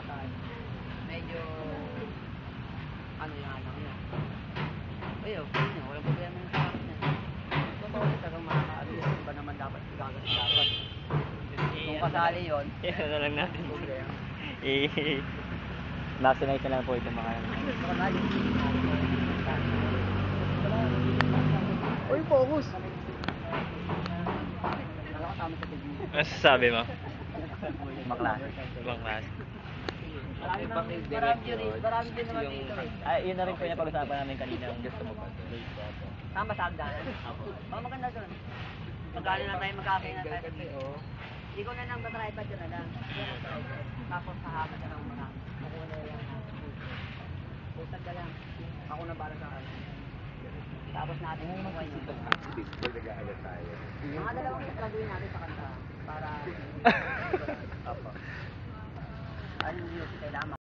kasal. Medyo ano yan lang yan. Ayun, walang problema yung sa akin yan. Totoo yun, talagang makaka-adjust ba naman dapat dapat. Kung kasali yun, Yan na lang natin. problema. Vaccinate na lang po itong mga Uy, focus! Alam ko tama sa TV. Ano sabi mo? Baklas. Ibang klase. Marami din naman dito eh. Ay, yun na rin po yung pag-usapan namin kanina. Gusto mo ba? Tama sa hagdanan? Oo, maganda doon. Magkano na tayo, magkakain na tayo sa video. Ikaw na lang ba-tripod yun na lang. Tapos sa hagad na lang marami. Makuha na lang. Pusag ka lang. Ako na para sa akin. Tapos natin yung mga yun. Mga dalawang gagawin natin sa kanta. Para... Ano yun, kailangan.